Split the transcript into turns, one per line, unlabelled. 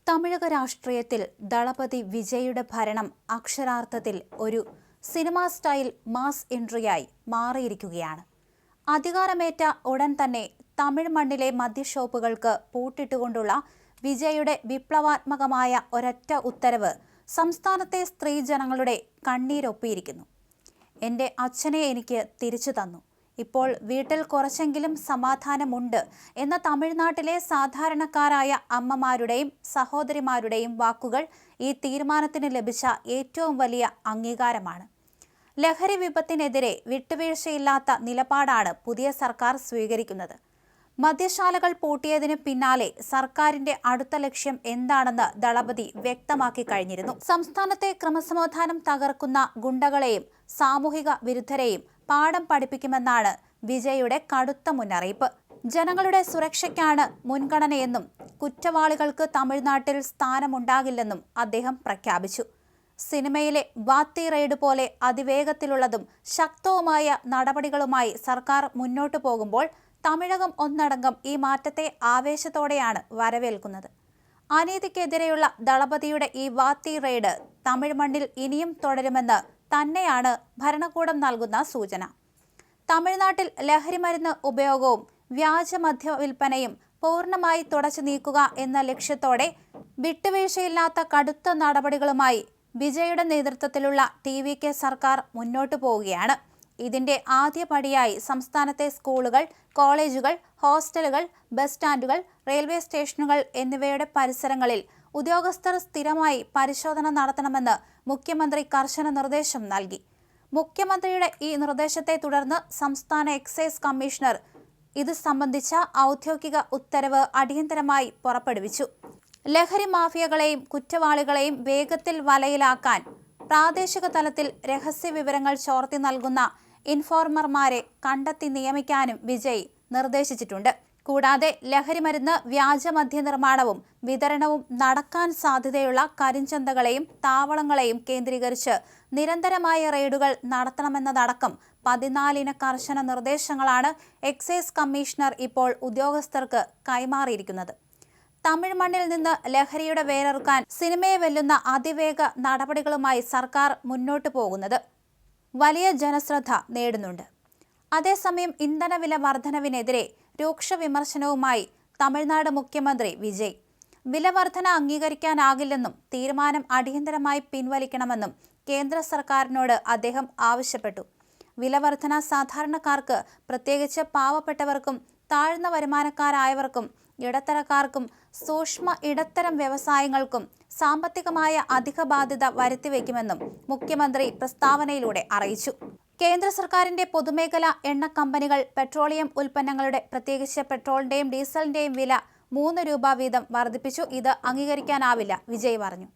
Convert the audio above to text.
തമിഴക രാഷ്ട്രീയത്തിൽ ദളപതി വിജയുടെ ഭരണം അക്ഷരാർത്ഥത്തിൽ ഒരു സിനിമാ സ്റ്റൈൽ മാസ് എൻട്രിയായി മാറിയിരിക്കുകയാണ്. അധികാരമേറ്റ ഉടൻ തന്നെ തമിഴ് മണ്ണിലെ മദ്യഷോപ്പുകൾക്ക് പൂട്ടിട്ടുകൊണ്ടുള്ള വിജയുടെ വിപ്ലവാത്മകമായ ഒരൊറ്റ ഉത്തരവ് സംസ്ഥാനത്തെ സ്ത്രീജനങ്ങളുടെ കണ്ണീരൊപ്പിയിരിക്കുന്നു. എൻ്റെ അച്ഛനെ എനിക്ക് തിരിച്ചു തന്നു, ഇപ്പോൾ വീട്ടിൽ കുറച്ചെങ്കിലും സമാധാനമുണ്ട് എന്ന തമിഴ്നാട്ടിലെ സാധാരണക്കാരായ അമ്മമാരുടെയും സഹോദരിമാരുടെയും വാക്കുകൾ ഈ തീരുമാനത്തിന് ലഭിച്ച ഏറ്റവും വലിയ അംഗീകാരമാണ്. ലഹരി വിപത്തിനെതിരെ വിട്ടുവീഴ്ചയില്ലാത്ത നിലപാടാണ് പുതിയ സർക്കാർ സ്വീകരിക്കുന്നത്. മദ്യശാലകൾ പൂട്ടിയതിന് പിന്നാലെ സർക്കാരിന്റെ അടുത്ത ലക്ഷ്യം എന്താണെന്ന് ദളപതി വ്യക്തമാക്കി കഴിഞ്ഞിരുന്നു. സംസ്ഥാനത്തെ ക്രമസമാധാനം തകർക്കുന്ന ഗുണ്ടകളെയും സാമൂഹിക വിരുദ്ധരെയും പാഠം പഠിപ്പിക്കുമെന്നാണ് വിജയുടെ കടുത്ത മുന്നറിയിപ്പ്. ജനങ്ങളുടെ സുരക്ഷയ്ക്കാണ് മുൻഗണനയെന്നും കുറ്റവാളികൾക്ക് തമിഴ്നാട്ടിൽ സ്ഥാനമുണ്ടാകില്ലെന്നും അദ്ദേഹം പ്രഖ്യാപിച്ചു. സിനിമയിലെ വാത്തി റെയ്ഡ് പോലെ അതിവേഗത്തിലുള്ളതും ശക്തവുമായ നടപടികളുമായി സർക്കാർ മുന്നോട്ടു പോകുമ്പോൾ തമിഴകം ഒന്നടങ്കം ഈ മാറ്റത്തെ ആവേശത്തോടെയാണ് വരവേൽക്കുന്നത്. അനീതിക്കെതിരെയുള്ള ദളപതിയുടെ ഈ വാത്തി റെയ്ഡ് തമിഴ് മണ്ണിൽ ഇനിയും തുടരുമെന്ന് തന്നെയാണ് ഭരണകൂടം നൽകുന്ന സൂചന. തമിഴ്നാട്ടിൽ ലഹരിമരുന്ന് ഉപയോഗവും വ്യാജമദ്യ വിൽപ്പനയും പൂർണ്ണമായി തുടച്ചു നീക്കുക എന്ന ലക്ഷ്യത്തോടെ വിട്ടുവീഴ്ചയില്ലാത്ത കടുത്ത നടപടികളുമായി വിജയുടെ നേതൃത്വത്തിലുള്ള TVK സർക്കാർ മുന്നോട്ടു പോവുകയാണ്. ഇതിന്റെ ആദ്യപടിയായി സംസ്ഥാനത്തെ സ്കൂളുകൾ, കോളേജുകൾ, ഹോസ്റ്റലുകൾ, ബസ് സ്റ്റാൻഡുകൾ, റെയിൽവേ സ്റ്റേഷനുകൾ എന്നിവയുടെ പരിസരങ്ങളിൽ ഉദ്യോഗസ്ഥർ സ്ഥിരമായി പരിശോധന നടത്തണമെന്ന് മുഖ്യമന്ത്രി കർശന നിർദ്ദേശം നൽകി. മുഖ്യമന്ത്രിയുടെ ഈ നിർദ്ദേശത്തെ തുടർന്ന് സംസ്ഥാന എക്സൈസ് കമ്മീഷണർ ഇത് സംബന്ധിച്ച ഔദ്യോഗിക ഉത്തരവ് അടിയന്തരമായി പുറപ്പെടുവിച്ചു. ലഹരി മാഫിയകളെയും കുറ്റവാളികളെയും വേഗത്തിൽ വലയിലാക്കാൻ പ്രാദേശിക തലത്തിൽ രഹസ്യ വിവരങ്ങൾ ചോർത്തി നൽകുന്ന ഇൻഫോർമർമാരെ കണ്ടെത്തി നിയമിക്കാനും വിജയ് നിർദ്ദേശിച്ചിട്ടുണ്ട്. കൂടാതെ ലഹരിമരുന്ന് വ്യാജമദ്യ നിർമ്മാണവും വിതരണവും നടക്കാൻ സാധ്യതയുള്ള കരിഞ്ചന്തകളെയും താവളങ്ങളെയും കേന്ദ്രീകരിച്ച് നിരന്തരമായ റെയ്ഡുകൾ നടത്തണമെന്നതടക്കം 14 കർശന നിർദ്ദേശങ്ങളാണ് എക്സൈസ് കമ്മീഷണർ ഇപ്പോൾ ഉദ്യോഗസ്ഥർക്ക് കൈമാറിയിരിക്കുന്നത്. തമിഴ് മണ്ണിൽ നിന്ന് ലഹരിയുടെ വേരറുക്കാൻ സിനിമയെ വെല്ലുന്ന അതിവേഗ നടപടികളുമായി സർക്കാർ മുന്നോട്ടു പോകുന്നത് വലിയ ജനശ്രദ്ധ നേടുന്നുണ്ട്. അതേസമയം ഇന്ധനവില വർധനവിനെതിരെ രൂക്ഷ വിമർശനവുമായി തമിഴ്നാട് മുഖ്യമന്ത്രി വിജയ്. വില വർധന അംഗീകരിക്കാനാകില്ലെന്നും തീരുമാനം അടിയന്തരമായി പിൻവലിക്കണമെന്നും കേന്ദ്ര സർക്കാരിനോട് അദ്ദേഹം ആവശ്യപ്പെട്ടു. വില വർധന സാധാരണക്കാർക്ക്, പ്രത്യേകിച്ച് പാവപ്പെട്ടവർക്കും താഴ്ന്ന വരുമാനക്കാരായവർക്കും ഇടത്തരക്കാർക്കും സൂക്ഷ്മ ഇടത്തരം വ്യവസായങ്ങൾക്കും സാമ്പത്തികമായ അധിക ബാധ്യത വരുത്തിവെക്കുമെന്നും മുഖ്യമന്ത്രി പ്രസ്താവനയിലൂടെ അറിയിച്ചു. കേന്ദ്ര സർക്കാരിന്റെ പൊതുമേഖലാ എണ്ണ കമ്പനികൾ പെട്രോളിയം ഉൽപ്പന്നങ്ങളുടെ, പ്രത്യേകിച്ച് പെട്രോളിന്റെയും ഡീസലിന്റെയും വില 3 രൂപ വീതം വർദ്ധിപ്പിച്ചു. ഇത് അംഗീകരിക്കാനാവില്ല, വിജയ് പറഞ്ഞു.